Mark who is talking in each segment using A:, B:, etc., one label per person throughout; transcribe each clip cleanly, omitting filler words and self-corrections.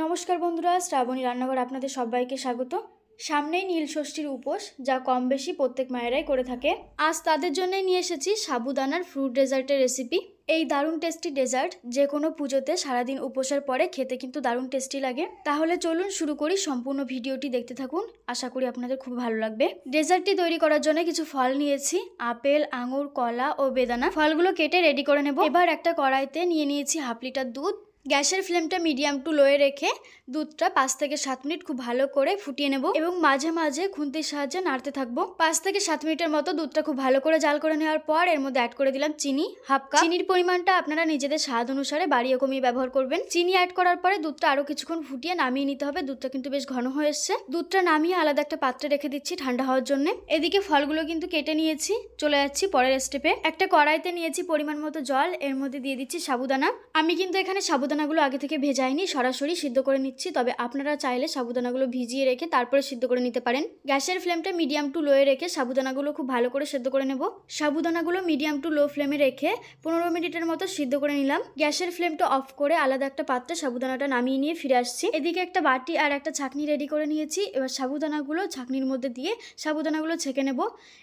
A: নমস্কার বন্ধুরা, শ্রাবণী রান্নাঘর আপনাদের সবাইকে স্বাগত। সামনেই নীল ষষ্ঠীর উপোস, যা কম বেশি প্রত্যেক মায়েরাই করে থাকে। আজ তাদের জন্যই নিয়ে এসেছি সাবুদানার ফ্রুট ডেজার্টের রেসিপি। এই দারুণ টেস্টি ডেজার্ট যে কোনো পুজোতে সারাদিন উপোসের পরে খেতে কিন্তু দারুণ টেস্টি লাগে। তাহলে চলুন শুরু করি, সম্পূর্ণ ভিডিওটি দেখতে থাকুন, আশা করি আপনাদের খুব ভালো লাগবে। ডেজার্টটি তৈরি করার জন্য কিছু ফল নিয়েছি, আপেল, আঙুর, কলা ও বেদানা। ফলগুলো কেটে রেডি করে নেব। এবার একটা কড়াইতে নিয়ে নিয়েছি হাফ লিটার দুধ। গ্যাসের ফ্লেমটা মিডিয়াম টু লোয়ে রেখে দুধটা 5 থেকে 7 মিনিট খুব ভালো করে ফুটিয়ে নেব এবং মাঝে মাঝে খুন্তির সাহায্যে নাড়তে থাকবো। 5 থেকে 7 মিনিটের মতো দুধটা খুব ভালো করে জাল করে নেওয়ার পর এর মধ্যে অ্যাড করে দিলাম চিনি হাফ কাপ। চিনির পরিমাণটা আপনারা নিজেদের স্বাদ অনুসারে বাড়িয়ে কমিয়ে ব্যবহার করবেন। চিনি অ্যাড করার পরে দুধটা আরো কিছুক্ষণ ফুটিয়ে নামিয়ে নিতে হবে। দুধটা কিন্তু বেশ ঘন হয়ে এসছে। দুধটা নামিয়ে আলাদা একটা পাত্রে রেখে দিচ্ছি ঠান্ডা হওয়ার জন্য। এদিকে ফলগুলো কিন্তু কেটে নিয়েছি, চলে যাচ্ছি পরের স্টেপে। একটা কড়াইতে নিয়েছি পরিমাণ মতো জল, এর মধ্যে দিয়ে দিচ্ছি সাবুদানা। আমি কিন্তু এখানে সাবুদানাগুলো আগে থেকে ভেজাইনি, সরাসরি সিদ্ধ করে নিচ্ছি। তবে আপনারা চাইলে সাবুদানাগুলো ভিজিয়ে রেখে তারপরে সিদ্ধ করে নিতে পারেন। গ্যাসের ফ্লেমটা মিডিয়াম টু লোয়ে রেখে সাবুদানাগুলো খুব ভালো করে সিদ্ধ করে নেব। সাবুদানাগুলো মিডিয়াম টু লো ফ্লেমে রেখে 15 মিনিটের মতো সিদ্ধ করে নিলাম। গ্যাসের ফ্লেমটা অফ করে আলাদা একটা পাত্রে সাবুদানাটা নামিয়ে নিয়ে ফিরে আসছি। এদিকে একটা বাটি আর একটা ছাঁকনি রেডি করে নিয়েছি। এবার সাবুদানাগুলো ছাঁকনির মধ্যে দিয়ে সাবুদানাগুলো ছেঁকে নেব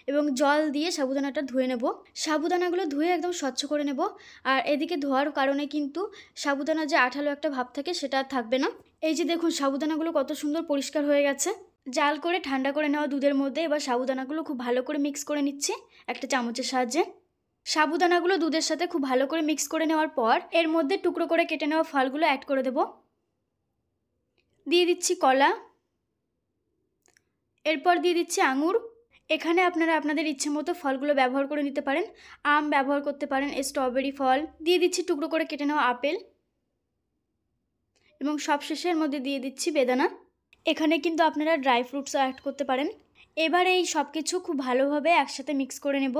A: এবং জল দিয়ে সাবুদানাটা ধুয়ে নেব। সাবুদানাগুলো ধুয়ে একদম স্বচ্ছ করে নেব। আর এদিকে ধোয়ার কারণে কিন্তু সাবুদানা যে আঠালো একটা ভাব থাকে সেটা আর থাকবে না। এই যে দেখুন সাবুদানাগুলো কত সুন্দর পরিষ্কার হয়ে গেছে। জাল করে ঠান্ডা করে নেওয়া দুধের মধ্যে এবার সাবুদানাগুলো খুব ভালো করে মিক্স করে নিচ্ছি একটা চামচের সাহায্যে। সাবুদানাগুলো দুধের সাথে খুব ভালো করে মিক্স করে নেওয়ার পর এর মধ্যে টুকরো করে কেটে নেওয়া ফলগুলো অ্যাড করে দেব। দিয়ে দিচ্ছি কলা, এরপর দিয়ে দিচ্ছি আঙুর। এখানে আপনারা আপনাদের ইচ্ছে মতো ফলগুলো ব্যবহার করে নিতে পারেন। আম ব্যবহার করতে পারেন, স্ট্রবেরি ফল। দিয়ে দিচ্ছি টুকরো করে কেটে নেওয়া আপেল এবং সবশেষের মধ্যে দিয়ে দিচ্ছি বেদানা। এখানে কিন্তু আপনারা ড্রাই ফ্রুটসও অ্যাড করতে পারেন। এবার এই সব কিছু খুব ভালোভাবে একসাথে মিক্স করে নেব।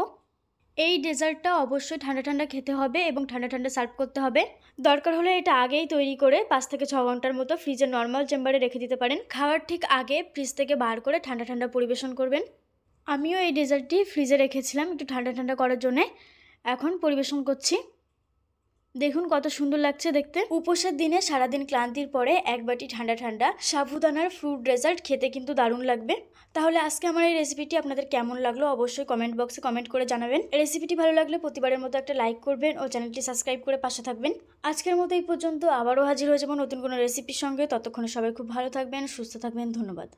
A: এই ডেজার্টটা অবশ্যই ঠান্ডা ঠান্ডা খেতে হবে এবং ঠান্ডা ঠান্ডা সার্ভ করতে হবে। দরকার হলে এটা আগেই তৈরি করে 5 থেকে 6 ঘন্টার মতো ফ্রিজের নর্মাল চেম্বারে রেখে দিতে পারেন। খাওয়ার ঠিক আগে ফ্রিজ থেকে বার করে ঠান্ডা ঠান্ডা পরিবেশন করবেন। আমিও এই ডেজার্টটি ফ্রিজে রেখেছিলাম একটু ঠান্ডা ঠান্ডা করার জন্যে। এখন পরিবেশন করছি। দেখুন কত সুন্দর লাগছে দেখতে। উপোসের দিনে সারাদিন ক্লান্তির পরে এক বাটি ঠান্ডা ঠান্ডা সাবুদানার ফ্রুট ডেজার্ট খেতে কিন্তু দারুণ লাগবে। তাহলে আজকে আমার এই রেসিপিটি আপনাদের কেমন লাগলো অবশ্যই কমেন্ট বক্সে কমেন্ট করে জানাবেন। রেসিপিটি ভালো লাগলে প্রতিবারের মতো একটা লাইক করবেন ও চ্যানেলটি সাবস্ক্রাইব করে পাশে থাকবেন। আজকের মতো এই পর্যন্ত, আবারও হাজির হয়ে যাবো নতুন কোনো রেসিপির সঙ্গে। ততক্ষণে সবাই খুব ভালো থাকবেন, সুস্থ থাকবেন। ধন্যবাদ।